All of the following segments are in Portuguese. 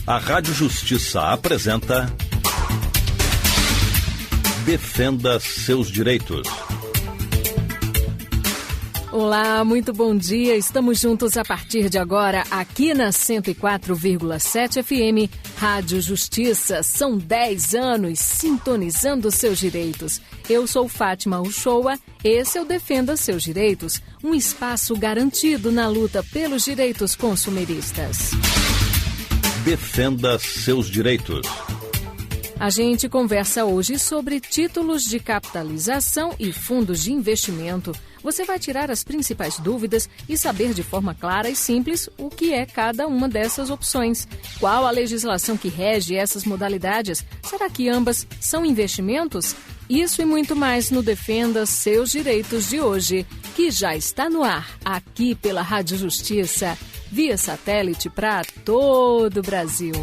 A Rádio Justiça apresenta Defenda Seus Direitos. Olá, muito bom dia. Estamos juntos a partir de agora aqui na 104,7 FM, Rádio Justiça. São 10 anos sintonizando seus direitos. Eu sou Fátima Uchoa, esse é o Defenda Seus Direitos, um espaço garantido na luta pelos direitos consumeristas. Defenda seus direitos. A gente conversa hoje sobre títulos de capitalização e fundos de investimento. Você vai tirar as principais dúvidas e saber de forma clara e simples o que é cada uma dessas opções. Qual a legislação que rege essas modalidades? Será que ambas são investimentos? Isso e muito mais no Defenda Seus Direitos de hoje, que já está no ar, aqui pela Rádio Justiça, via satélite para todo o Brasil.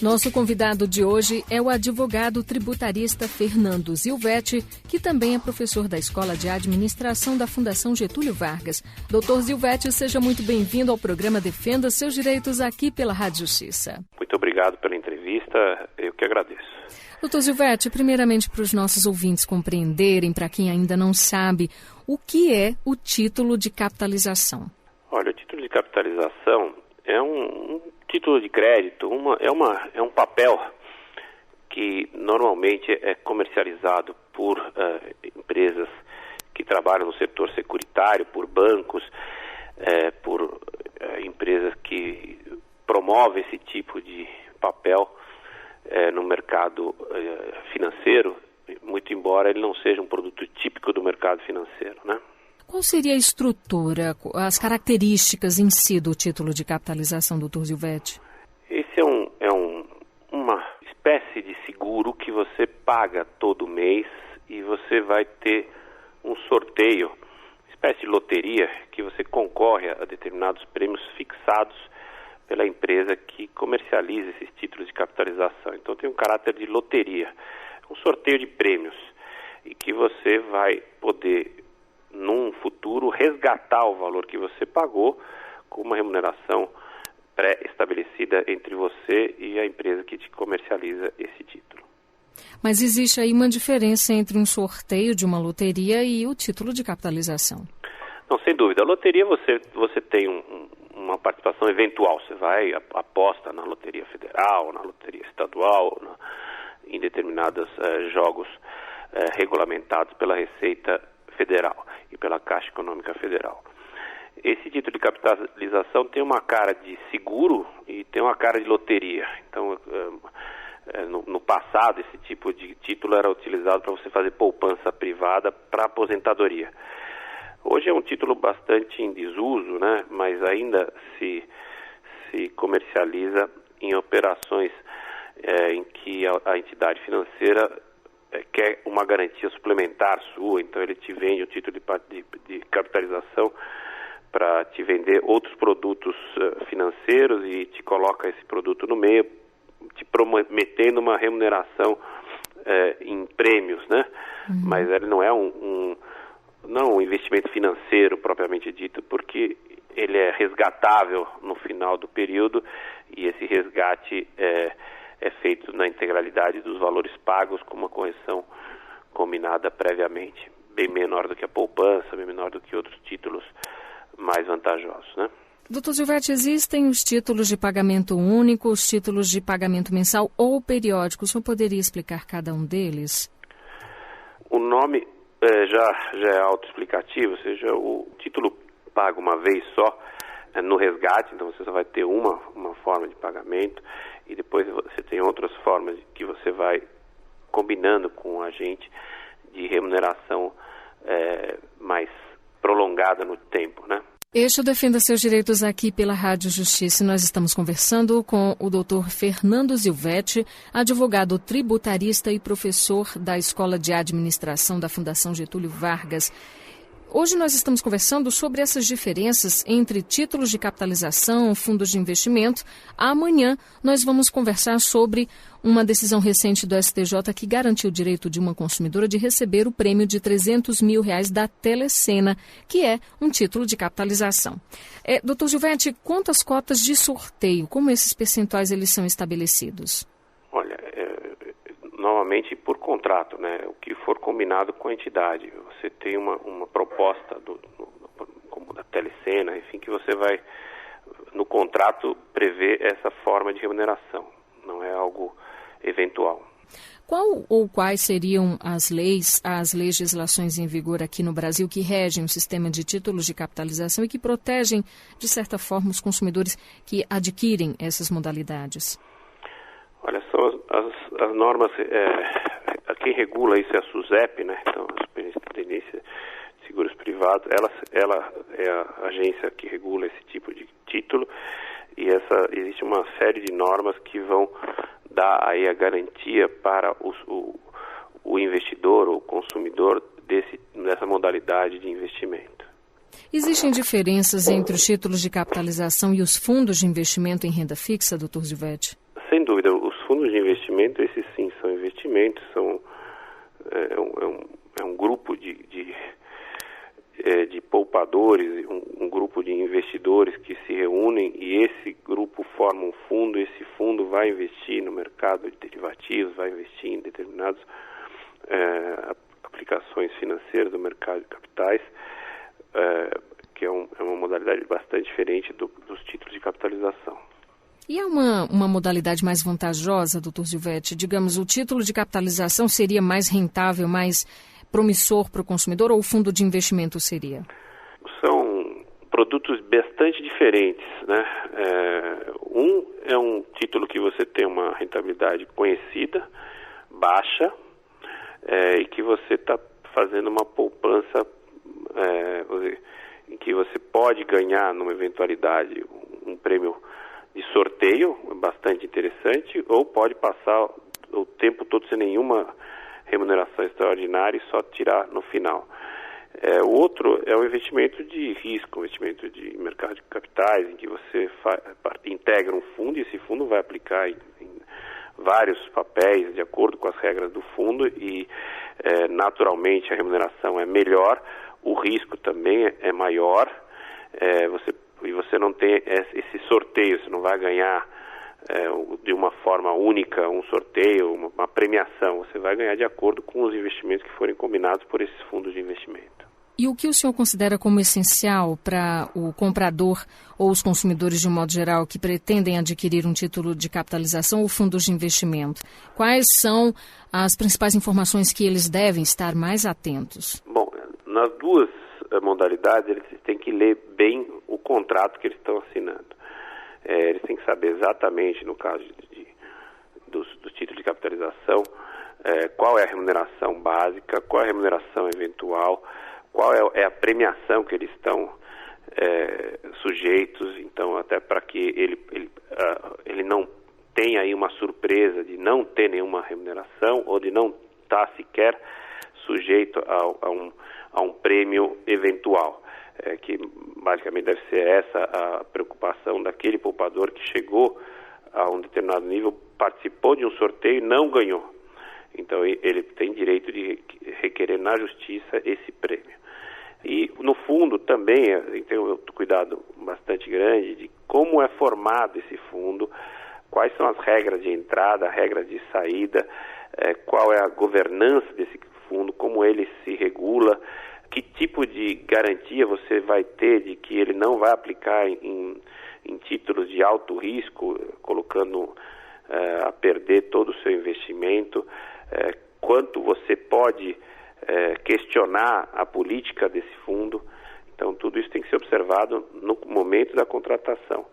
Nosso convidado de hoje é o advogado tributarista Fernando Zilvetti, que também é professor da Escola de Administração da Fundação Getúlio Vargas. Doutor Zilvetti, seja muito bem-vindo ao programa Defenda Seus Direitos aqui pela Rádio Justiça. Muito obrigado pela entrevista, eu que agradeço. Doutor Zilvetti, primeiramente para os nossos ouvintes compreenderem, para quem ainda não sabe, o que é o título de capitalização? Olha, o título de capitalização é um título de crédito, é um papel que normalmente é comercializado por empresas que trabalham no setor securitário, por bancos, por empresas que promovem esse tipo de papel no mercado financeiro, muito embora ele não seja um produto típico do mercado financeiro, né? Qual seria a estrutura, as características em si do título de capitalização, doutor Zilvetti? Esse é uma espécie de seguro que você paga todo mês e você vai ter um sorteio, espécie de loteria, que você concorre a determinados prêmios fixados pela empresa que comercializa esses títulos de capitalização. Então tem um caráter de loteria, um sorteio de prêmios, e que você vai poder, num futuro, resgatar o valor que você pagou com uma remuneração pré-estabelecida entre você e a empresa que te comercializa esse título. Mas existe aí uma diferença entre um sorteio de uma loteria e o título de capitalização? Não, sem dúvida. A loteria você tem uma participação eventual. Você vai, aposta na loteria federal, na loteria estadual, em determinados jogos regulamentados pela Receita Federal e pela Caixa Econômica Federal. Esse título de capitalização tem uma cara de seguro e tem uma cara de loteria. Então, no passado, esse tipo de título era utilizado para você fazer poupança privada para aposentadoria. Hoje é um título bastante em desuso, né? Mas ainda se comercializa em operações em que a entidade financeira quer uma garantia suplementar sua, então ele te vende um título de capitalização para te vender outros produtos financeiros e te coloca esse produto no meio, te prometendo uma remuneração em prêmios, né? Uhum. Mas ele não é não um investimento financeiro propriamente dito, porque ele é resgatável no final do período e esse resgate é feito na integralidade dos valores pagos com uma correção combinada previamente, bem menor do que a poupança, bem menor do que outros títulos mais vantajosos, né? Doutor Zilvetti, existem os títulos de pagamento único, os títulos de pagamento mensal ou periódico. O senhor poderia explicar cada um deles? O nome já é autoexplicativo, ou seja, o título paga uma vez só no resgate, então você só vai ter uma forma de pagamento e depois você tem outras formas que você vai combinando com o agente de remuneração mais prolongada no tempo, né? Este é o Defenda Seus Direitos aqui pela Rádio Justiça. Nós estamos conversando com o doutor Fernando Zilvetti, advogado tributarista e professor da Escola de Administração da Fundação Getúlio Vargas. Hoje nós estamos conversando sobre essas diferenças entre títulos de capitalização, fundos de investimento. Amanhã nós vamos conversar sobre uma decisão recente do STJ que garantiu o direito de uma consumidora de receber o prêmio de R$300 mil da Telecena, que é um título de capitalização. Doutor Gilvete, quantas cotas de sorteio, como esses percentuais eles são estabelecidos? Olha, novamente por contrato, né? O que for combinado com a entidade. Você tem uma proposta como da Telecena, enfim, que você vai, no contrato, prever essa forma de remuneração. Não é algo eventual. Qual ou quais seriam as legislações em vigor aqui no Brasil que regem o sistema de títulos de capitalização e que protegem, de certa forma, os consumidores que adquirem essas modalidades? Olha, são as normas, quem regula isso é a SUSEP, né? Então, a Superintendência de Seguros Privados, ela é a agência que regula esse tipo de título e existe uma série de normas que vão dar aí a garantia para o investidor ou consumidor dessa modalidade de investimento. Existem diferenças entre os títulos de capitalização e os fundos de investimento em renda fixa, doutor Gilvete? Sem dúvida, os fundos de investimento, esses sim são investimentos, é um grupo de poupadores, um grupo de investidores que se reúnem e esse grupo forma um fundo, esse fundo vai investir no mercado de derivativos, vai investir em determinadas aplicações financeiras do mercado de capitais, que é uma modalidade bastante diferente dos títulos de capitalização. E há uma modalidade mais vantajosa, doutor Gilvete? Digamos, o título de capitalização seria mais rentável, mais promissor para o consumidor ou o fundo de investimento seria? São produtos bastante diferentes, né? Um é um título que você tem uma rentabilidade conhecida, baixa, e que você está fazendo uma poupança em que você pode ganhar, numa eventualidade, um prêmio de sorteio bastante interessante, ou pode passar o tempo todo sem nenhuma remuneração extraordinária e só tirar no final. O outro é um investimento de risco, um investimento de mercado de capitais, em que você integra um fundo e esse fundo vai aplicar em vários papéis de acordo com as regras do fundo e naturalmente a remuneração é melhor, o risco também é maior, você não tem esse sorteio, você não vai ganhar de uma forma única um sorteio, uma premiação, você vai ganhar de acordo com os investimentos que forem combinados por esses fundos de investimento. E o que o senhor considera como essencial para o comprador ou os consumidores de um modo geral que pretendem adquirir um título de capitalização ou fundos de investimento? Quais são as principais informações que eles devem estar mais atentos? Bom, nas duas modalidades eles têm que ler bem o contrato que eles estão assinando. Eles têm que saber exatamente, no caso dos títulos de capitalização, qual é a remuneração básica, qual é a remuneração eventual, qual é a premiação que eles estão sujeitos, então até para que ele não tenha aí uma surpresa de não ter nenhuma remuneração ou de não estar sequer sujeito a um prêmio eventual. Que basicamente deve ser essa a preocupação daquele poupador que chegou a um determinado nível, participou de um sorteio e não ganhou. Então ele tem direito de requerer na justiça esse prêmio. E no fundo também tem um cuidado bastante grande de como é formado esse fundo, quais são as regras de entrada, regras de saída, qual é a governança desse fundo, como ele se regula, que tipo de garantia você vai ter de que ele não vai aplicar em títulos de alto risco, colocando a perder todo o seu investimento, quanto você pode questionar a política desse fundo. Então, tudo isso tem que ser observado no momento da contratação.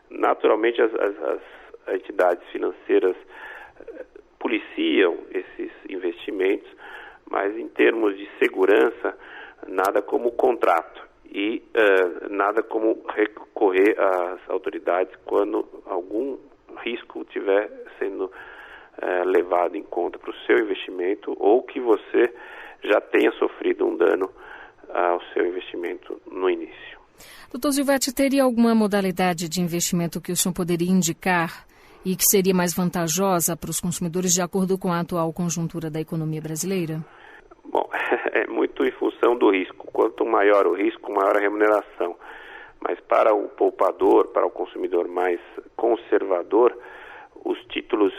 Naturalmente, as entidades financeiras policiam esses investimentos, mas em termos de segurança, nada como contrato e nada como recorrer às autoridades quando algum risco estiver sendo levado em conta para o seu investimento ou que você já tenha sofrido um dano ao seu investimento no início. Doutor Zilvete, teria alguma modalidade de investimento que o senhor poderia indicar e que seria mais vantajosa para os consumidores de acordo com a atual conjuntura da economia brasileira? Bom, é muito em função do risco. Quanto maior o risco, maior a remuneração. Mas para o poupador, para o consumidor mais conservador, os títulos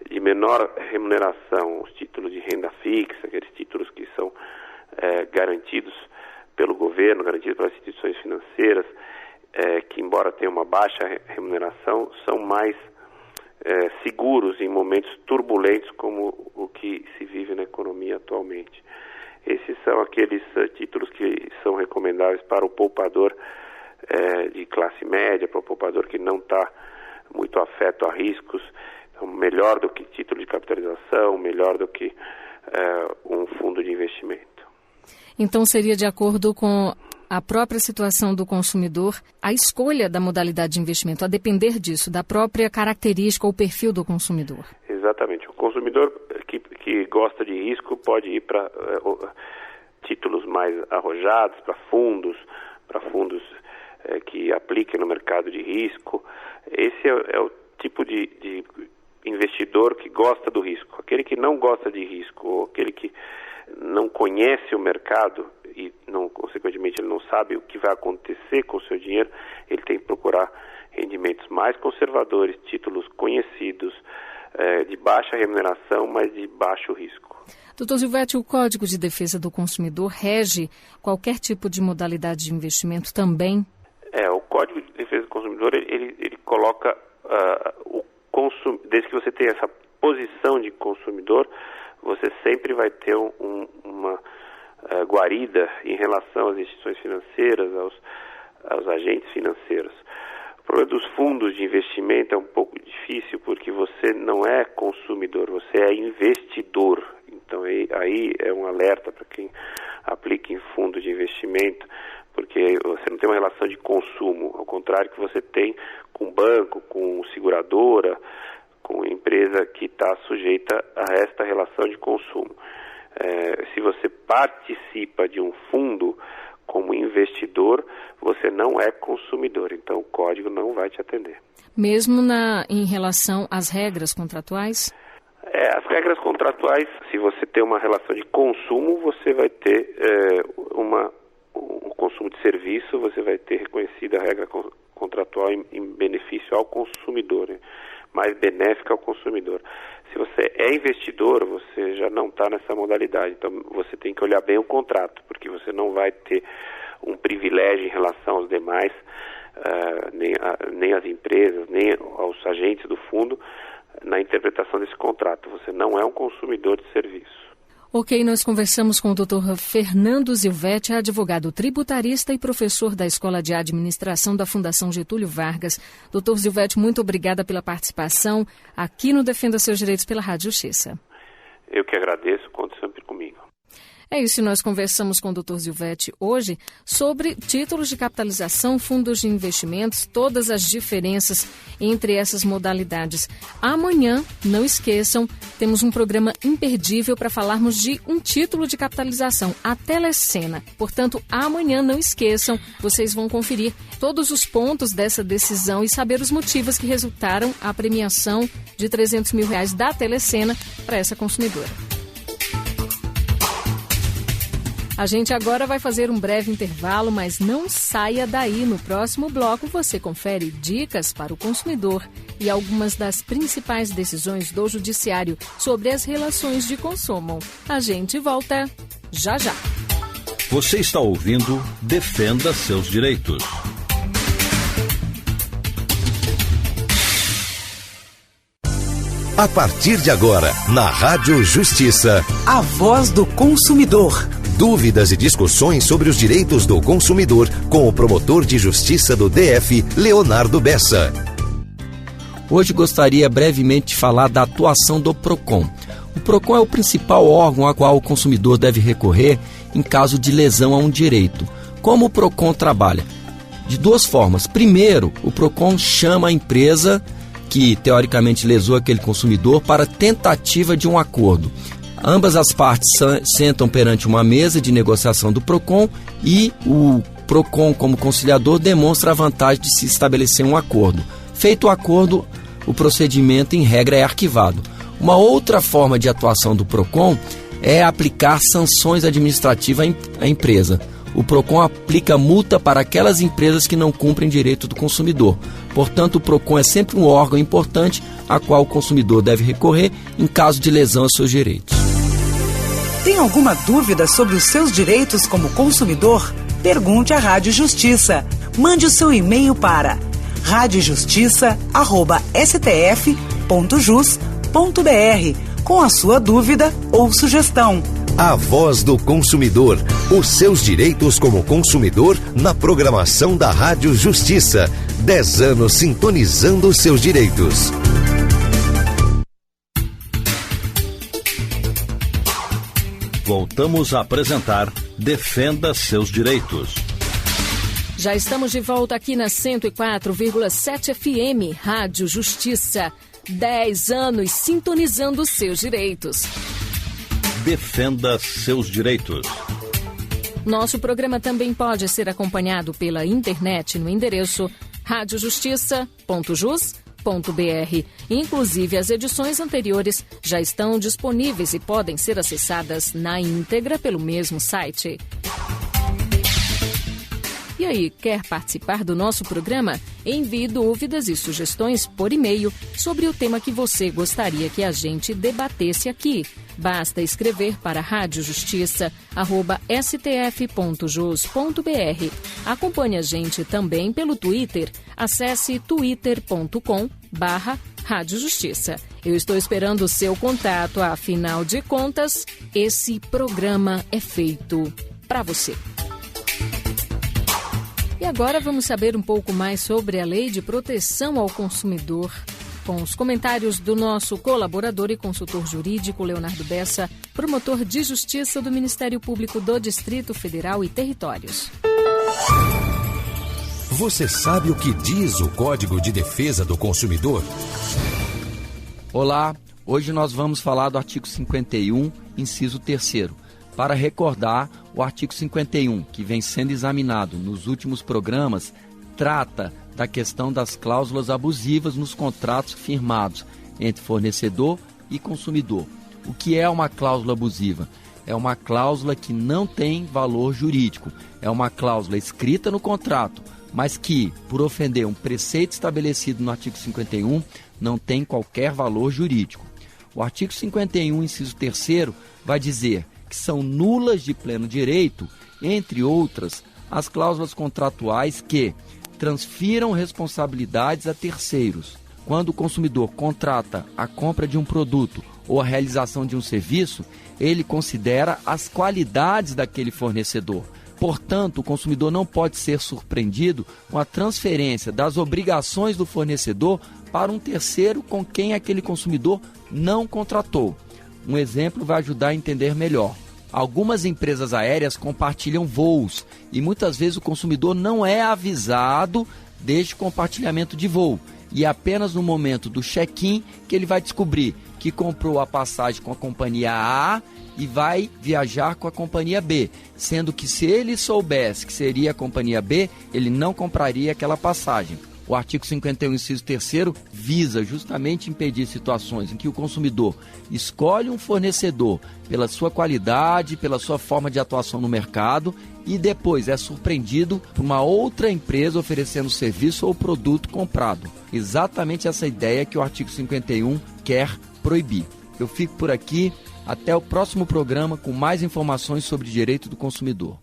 de menor remuneração, os títulos de renda fixa, aqueles títulos que são garantidos pelo governo, garantidos pelas instituições financeiras, que embora tenham uma baixa remuneração, são mais seguros em momentos turbulentos como o que se vive na economia atualmente. Esses são aqueles títulos que são recomendáveis para o poupador de classe média, para o poupador que não está muito afeto a riscos, então, melhor do que título de capitalização, melhor do que um fundo de investimento. Então seria de acordo com a própria situação do consumidor, a escolha da modalidade de investimento, a depender disso, da própria característica ou perfil do consumidor. Exatamente. O consumidor que gosta de risco pode ir para títulos mais arrojados, para fundos que apliquem no mercado de risco. Esse é o tipo de investidor que gosta do risco. Aquele que não gosta de risco, ou aquele que não conhece o mercado e, consequentemente, ele não sabe o que vai acontecer com o seu dinheiro, ele tem que procurar rendimentos mais conservadores, títulos conhecidos, de baixa remuneração, mas de baixo risco. Doutor Zilvete, o Código de Defesa do Consumidor rege qualquer tipo de modalidade de investimento também? O Código de Defesa do Consumidor, ele coloca desde que você tenha essa posição de consumidor, você sempre vai ter uma guarida em relação às instituições financeiras, aos agentes financeiros. O problema dos fundos de investimento é um pouco difícil, porque você não é consumidor, você é investidor. Então aí é um alerta para quem aplica em fundo de investimento, porque você não tem uma relação de consumo, ao contrário que você tem com banco, com seguradora, com empresa que está sujeita a esta relação de consumo. Se você participa de um fundo como investidor, você não é consumidor, então o código não vai te atender. Mesmo em relação às regras contratuais? As regras contratuais, se você tem uma relação de consumo, você vai ter um consumo de serviço, você vai ter reconhecida a regra contratual em benefício ao consumidor, mais benéfica ao consumidor. Se você é investidor, você já não está nessa modalidade, então você tem que olhar bem o contrato, porque você não vai ter um privilégio em relação aos demais, nem às empresas, nem aos agentes do fundo, na interpretação desse contrato. Você não é um consumidor de serviço. Ok, nós conversamos com o Dr. Fernando Zilvete, advogado tributarista e professor da Escola de Administração da Fundação Getúlio Vargas. Dr. Zilvete, muito obrigada pela participação aqui no Defenda Seus Direitos pela Rádio Justiça. Eu que agradeço, conte sempre comigo. É isso, nós conversamos com o Dr. Zilvete hoje sobre títulos de capitalização, fundos de investimentos, todas as diferenças entre essas modalidades. Amanhã, não esqueçam, temos um programa imperdível para falarmos de um título de capitalização, a Telecena. Portanto, amanhã, não esqueçam, vocês vão conferir todos os pontos dessa decisão e saber os motivos que resultaram a premiação de R$300 mil da Telecena para essa consumidora. A gente agora vai fazer um breve intervalo, mas não saia daí. No próximo bloco você confere dicas para o consumidor e algumas das principais decisões do Judiciário sobre as relações de consumo. A gente volta já já. Você está ouvindo Defenda Seus Direitos. A partir de agora, na Rádio Justiça, a voz do consumidor. Dúvidas e discussões sobre os direitos do consumidor com o promotor de justiça do DF, Leonardo Bessa. Hoje gostaria brevemente de falar da atuação do PROCON. O PROCON é o principal órgão a qual o consumidor deve recorrer em caso de lesão a um direito. Como o PROCON trabalha? De duas formas. Primeiro, o PROCON chama a empresa que teoricamente lesou aquele consumidor para tentativa de um acordo. Ambas as partes sentam perante uma mesa de negociação do PROCON e o PROCON, como conciliador, demonstra a vantagem de se estabelecer um acordo. Feito o acordo, o procedimento, em regra, é arquivado. Uma outra forma de atuação do PROCON é aplicar sanções administrativas à empresa. O PROCON aplica multa para aquelas empresas que não cumprem direito do consumidor. Portanto, o PROCON é sempre um órgão importante a qual o consumidor deve recorrer em caso de lesão aos seus direitos. Tem alguma dúvida sobre os seus direitos como consumidor? Pergunte à Rádio Justiça. Mande o seu e-mail para radiojustiça@stf.jus.br com a sua dúvida ou sugestão. A Voz do Consumidor. Os seus direitos como consumidor na programação da Rádio Justiça. 10 anos sintonizando os seus direitos. Voltamos a apresentar Defenda Seus Direitos. Já estamos de volta aqui na 104,7 FM, Rádio Justiça. 10 anos sintonizando os seus direitos. Defenda seus direitos. Nosso programa também pode ser acompanhado pela internet no endereço radiojustiça.jus.br. Inclusive, as edições anteriores já estão disponíveis e podem ser acessadas na íntegra pelo mesmo site. E aí, quer participar do nosso programa? Envie dúvidas e sugestões por e-mail sobre o tema que você gostaria que a gente debatesse aqui. Basta escrever para radiojustiça@stf.jus.br. Acompanhe a gente também pelo Twitter. Acesse twitter.com/radiojustiça. Eu estou esperando o seu contato. Afinal de contas, esse programa é feito para você. E agora vamos saber um pouco mais sobre a Lei de Proteção ao Consumidor, com os comentários do nosso colaborador e consultor jurídico Leonardo Bessa, promotor de justiça do Ministério Público do Distrito Federal e Territórios. Você sabe o que diz o Código de Defesa do Consumidor? Olá, hoje nós vamos falar do artigo 51, inciso 3º. Para recordar, o artigo 51, que vem sendo examinado nos últimos programas, trata da questão das cláusulas abusivas nos contratos firmados entre fornecedor e consumidor. O que é uma cláusula abusiva? É uma cláusula que não tem valor jurídico. É uma cláusula escrita no contrato, mas que, por ofender um preceito estabelecido no artigo 51, não tem qualquer valor jurídico. O artigo 51, inciso 3º, vai dizer que são nulas de pleno direito, entre outras, as cláusulas contratuais que transfiram responsabilidades a terceiros. Quando o consumidor contrata a compra de um produto ou a realização de um serviço, ele considera as qualidades daquele fornecedor. Portanto, o consumidor não pode ser surpreendido com a transferência das obrigações do fornecedor para um terceiro com quem aquele consumidor não contratou. Um exemplo vai ajudar a entender melhor. Algumas empresas aéreas compartilham voos e muitas vezes o consumidor não é avisado deste compartilhamento de voo. E é apenas no momento do check-in que ele vai descobrir que comprou a passagem com a companhia A e vai viajar com a companhia B. Sendo que se ele soubesse que seria a companhia B, ele não compraria aquela passagem. O artigo 51, inciso 3º, visa justamente impedir situações em que o consumidor escolhe um fornecedor pela sua qualidade, pela sua forma de atuação no mercado e depois é surpreendido por uma outra empresa oferecendo o serviço ou produto comprado. Exatamente essa ideia que o artigo 51 quer proibir. Eu fico por aqui. Até o próximo programa com mais informações sobre direito do consumidor.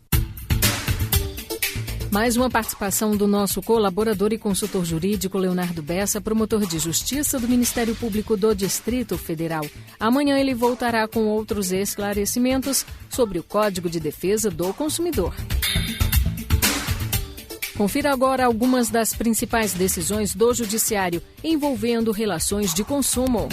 Mais uma participação do nosso colaborador e consultor jurídico Leonardo Bessa, promotor de justiça do Ministério Público do Distrito Federal. Amanhã ele voltará com outros esclarecimentos sobre o Código de Defesa do Consumidor. Confira agora algumas das principais decisões do Judiciário envolvendo relações de consumo.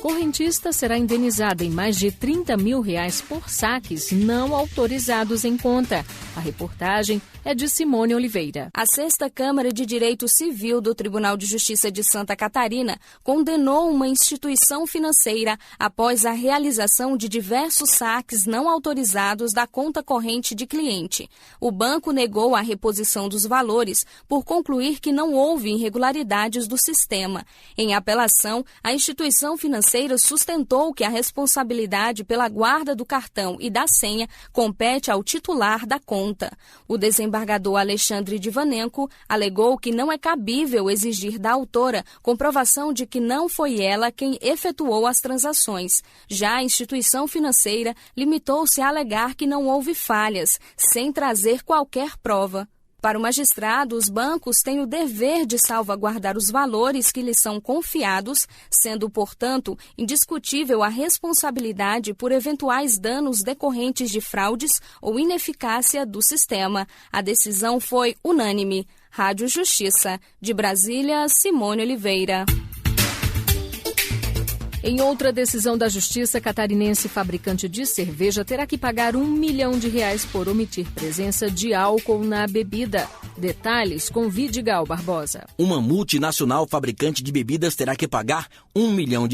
Correntista será indenizada em mais de R$30 mil por saques não autorizados em conta. A reportagem é de Simone Oliveira. A 6ª Câmara de Direito Civil do Tribunal de Justiça de Santa Catarina condenou uma instituição financeira após a realização de diversos saques não autorizados da conta corrente de cliente. O banco negou a reposição dos valores por concluir que não houve irregularidades do sistema. Em apelação, a instituição financeira sustentou que a responsabilidade pela guarda do cartão e da senha compete ao titular da conta. O desembargador Alexandre Divanenko alegou que não é cabível exigir da autora comprovação de que não foi ela quem efetuou as transações. Já a instituição financeira limitou-se a alegar que não houve falhas, sem trazer qualquer prova. Para o magistrado, os bancos têm o dever de salvaguardar os valores que lhes são confiados, sendo, portanto, indiscutível a responsabilidade por eventuais danos decorrentes de fraudes ou ineficácia do sistema. A decisão foi unânime. Rádio Justiça. De Brasília, Simone Oliveira. Em outra decisão da Justiça, catarinense fabricante de cerveja terá que pagar R$1 milhão por omitir presença de álcool na bebida. Detalhes com Vidigal Barbosa. Uma multinacional fabricante de bebidas terá que pagar R$1 milhão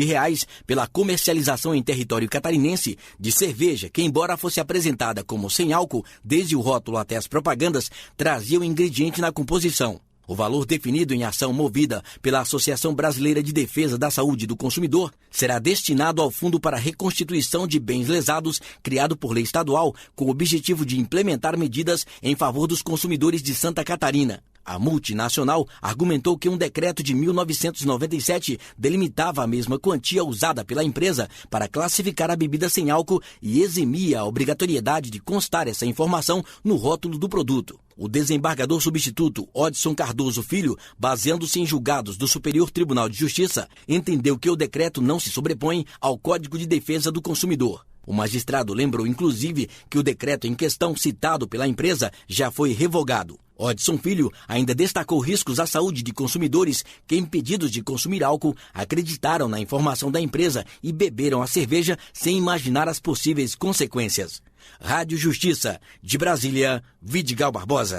pela comercialização em território catarinense de cerveja que, embora fosse apresentada como sem álcool, desde o rótulo até as propagandas, trazia o ingrediente na composição. O valor definido em ação movida pela Associação Brasileira de Defesa da Saúde do Consumidor será destinado ao Fundo para Reconstituição de Bens Lesados, criado por lei estadual, com o objetivo de implementar medidas em favor dos consumidores de Santa Catarina. A multinacional argumentou que um decreto de 1997 delimitava a mesma quantia usada pela empresa para classificar a bebida sem álcool e eximia a obrigatoriedade de constar essa informação no rótulo do produto. O desembargador substituto Odson Cardoso Filho, baseando-se em julgados do Superior Tribunal de Justiça, entendeu que o decreto não se sobrepõe ao Código de Defesa do Consumidor. O magistrado lembrou, inclusive, que o decreto em questão citado pela empresa já foi revogado. Odson Filho ainda destacou riscos à saúde de consumidores que, impedidos de consumir álcool, acreditaram na informação da empresa e beberam a cerveja sem imaginar as possíveis consequências. Rádio Justiça, de Brasília, Vidigal Barbosa.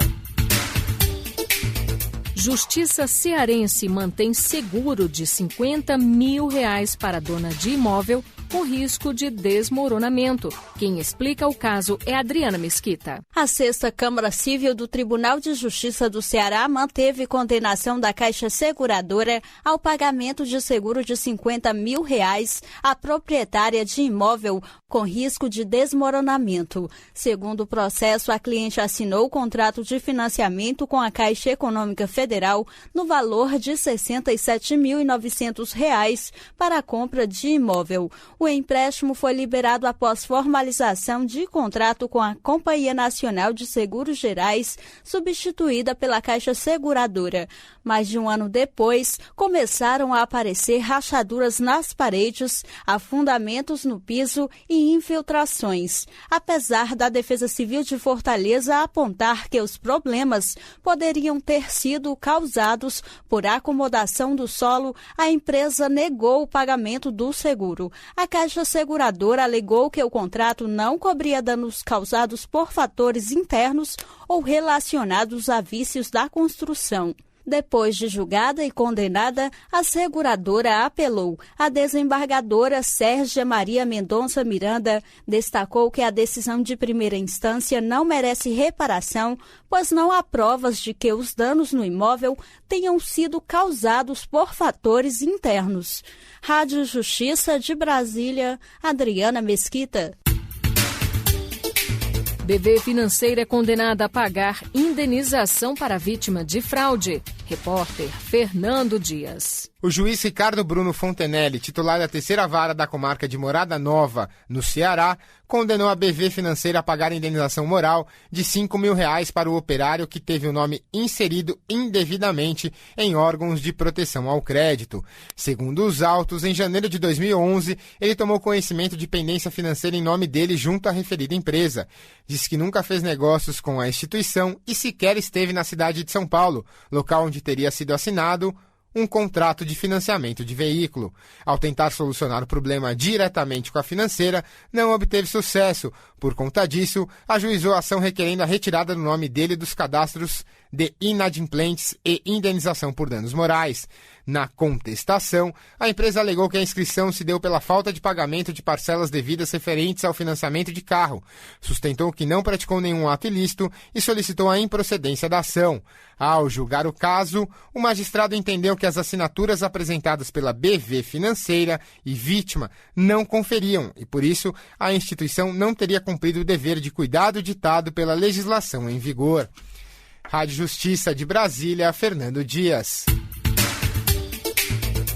Justiça cearense mantém seguro de R$50 mil para dona de imóvel com risco de desmoronamento. Quem explica o caso é Adriana Mesquita. A 6ª Câmara Civil do Tribunal de Justiça do Ceará manteve condenação da Caixa Seguradora ao pagamento de seguro de R$50 mil à proprietária de imóvel com risco de desmoronamento. Segundo o processo, a cliente assinou o contrato de financiamento com a Caixa Econômica Federal no valor de R$ 67.900 para a compra de imóvel. O empréstimo foi liberado após formalização de contrato com a Companhia Nacional de Seguros Gerais, substituída pela Caixa Seguradora. Mais de um ano depois, começaram a aparecer rachaduras nas paredes, afundamentos no piso e infiltrações. Apesar da Defesa Civil de Fortaleza apontar que os problemas poderiam ter sido causados por acomodação do solo, a empresa negou o pagamento do seguro. A Caixa Seguradora alegou que o contrato não cobria danos causados por fatores internos ou relacionados a vícios da construção. Depois de julgada e condenada, a seguradora apelou. A desembargadora Sérgia Maria Mendonça Miranda destacou que a decisão de primeira instância não merece reparação, pois não há provas de que os danos no imóvel tenham sido causados por fatores internos. Rádio Justiça de Brasília, Adriana Mesquita. BV Financeira é condenada a pagar indenização para vítima de fraude. Repórter Fernando Dias. O juiz Ricardo Bruno Fontenelle, titular da 3ª Vara da Comarca de Morada Nova, no Ceará, condenou a BV Financeira a pagar indenização moral de R$5 mil para o operário que teve o nome inserido indevidamente em órgãos de proteção ao crédito. Segundo os autos, em janeiro de 2011, ele tomou conhecimento de pendência financeira em nome dele junto à referida empresa. Diz que nunca fez negócios com a instituição e sequer esteve na cidade de São Paulo, local onde teria sido assinado um contrato de financiamento de veículo. Ao tentar solucionar o problema diretamente com a financeira, não obteve sucesso. Por conta disso, ajuizou a ação requerendo a retirada do nome dele dos cadastros de inadimplentes e indenização por danos morais. Na contestação, a empresa alegou que a inscrição se deu pela falta de pagamento de parcelas devidas referentes ao financiamento de carro. Sustentou que não praticou nenhum ato ilícito e solicitou a improcedência da ação. Ao julgar o caso, o magistrado entendeu que as assinaturas apresentadas pela BV Financeira e vítima não conferiam e, por isso, a instituição não teria cumprido o dever de cuidado ditado pela legislação em vigor. Rádio Justiça de Brasília, Fernando Dias.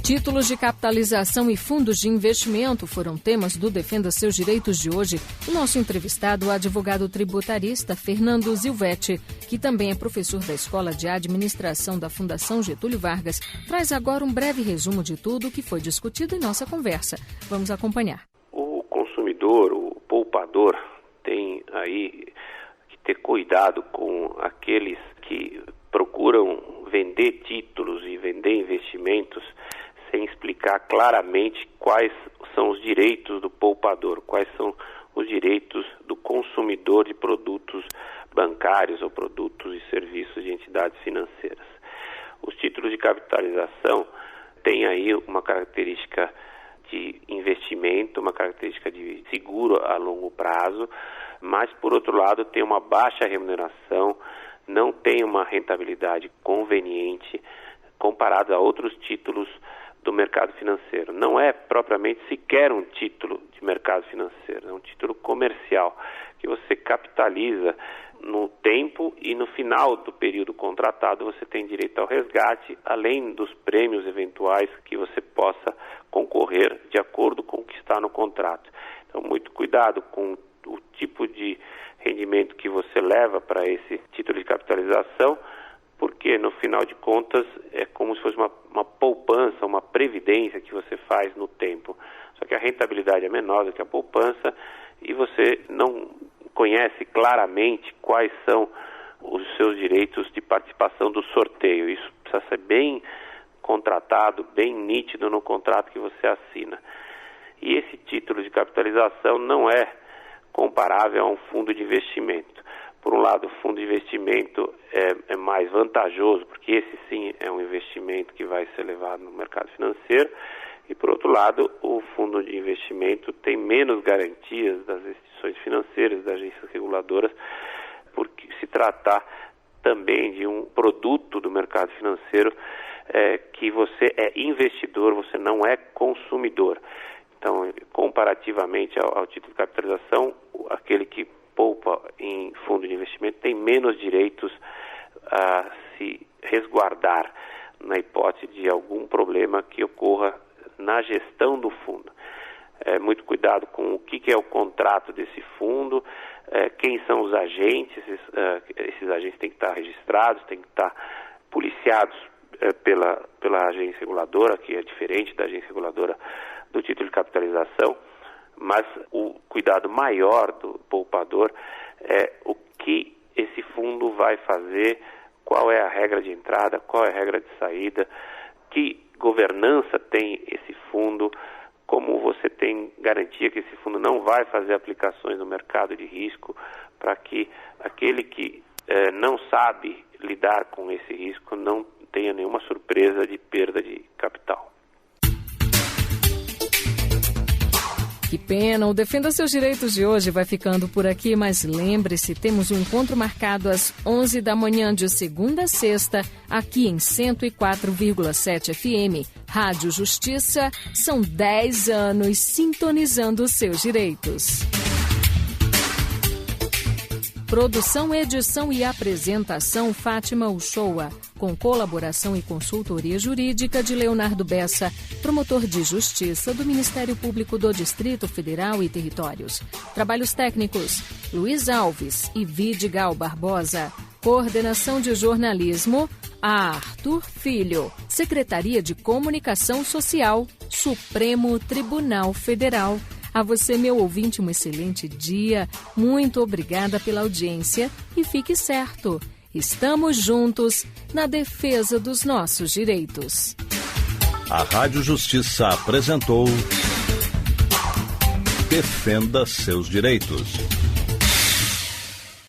Títulos de capitalização e fundos de investimento foram temas do Defenda Seus Direitos de hoje. O nosso entrevistado, o advogado tributarista Fernando Zilvetti, que também é professor da Escola de Administração da Fundação Getúlio Vargas, traz agora um breve resumo de tudo o que foi discutido em nossa conversa. Vamos acompanhar. O consumidor, o poupador, tem aí que ter cuidado com aqueles que procuram vender títulos e vender investimentos sem explicar claramente quais são os direitos do poupador, quais são os direitos do consumidor de produtos bancários ou produtos e serviços de entidades financeiras. Os títulos de capitalização têm aí uma característica de investimento, uma característica de seguro a longo prazo, mas, por outro lado, tem uma baixa remuneração, não tem uma rentabilidade conveniente comparado a outros títulos do mercado financeiro. Não é propriamente sequer um título de mercado financeiro, é um título comercial que você capitaliza no tempo e no final do período contratado você tem direito ao resgate, além dos prêmios eventuais que você possa concorrer de acordo com o que está no contrato. Então, muito cuidado com o tipo de rendimento que você leva para esse título de capitalização, porque no final de contas é como se fosse uma poupança, uma previdência que você faz no tempo. Só que a rentabilidade é menor do que a poupança e você não conhece claramente quais são os seus direitos de participação do sorteio. Isso precisa ser bem contratado, bem nítido no contrato que você assina. E esse título de capitalização não é comparável a um fundo de investimento. Por um lado, o fundo de investimento é mais vantajoso, porque esse sim é um investimento que vai ser levado no mercado financeiro, e por outro lado, o fundo de investimento tem menos garantias das instituições financeiras, das agências reguladoras, porque se tratar também de um produto do mercado financeiro que você é investidor, você não é consumidor. Então, comparativamente ao título de capitalização, aquele que poupa em fundo de investimento tem menos direitos a se resguardar na hipótese de algum problema que ocorra na gestão do fundo. Muito cuidado com o que é o contrato desse fundo, quem são os agentes, esses agentes têm que estar registrados, têm que estar policiados pela agência reguladora, que é diferente da agência reguladora do título de capitalização, mas o cuidado maior do poupador é o que esse fundo vai fazer, qual é a regra de entrada, qual é a regra de saída, que governança tem esse fundo, como você tem garantia que esse fundo não vai fazer aplicações no mercado de risco, para que aquele que não sabe lidar com esse risco não tenha nenhuma surpresa de perda de capital. Que pena, o Defenda Seus Direitos de hoje vai ficando por aqui, mas lembre-se, temos um encontro marcado às 11 da manhã de segunda a sexta, aqui em 104,7 FM. Rádio Justiça, são 10 anos sintonizando os seus direitos. Produção, edição e apresentação Fátima Uchoa, com colaboração e consultoria jurídica de Leonardo Bessa, promotor de justiça do Ministério Público do Distrito Federal e Territórios. Trabalhos técnicos, Luiz Alves e Vidigal Barbosa. Coordenação de jornalismo, Arthur Filho. Secretaria de Comunicação Social, Supremo Tribunal Federal. A você, meu ouvinte, um excelente dia. Muito obrigada pela audiência e fique certo, estamos juntos na defesa dos nossos direitos. A Rádio Justiça apresentou Defenda seus direitos.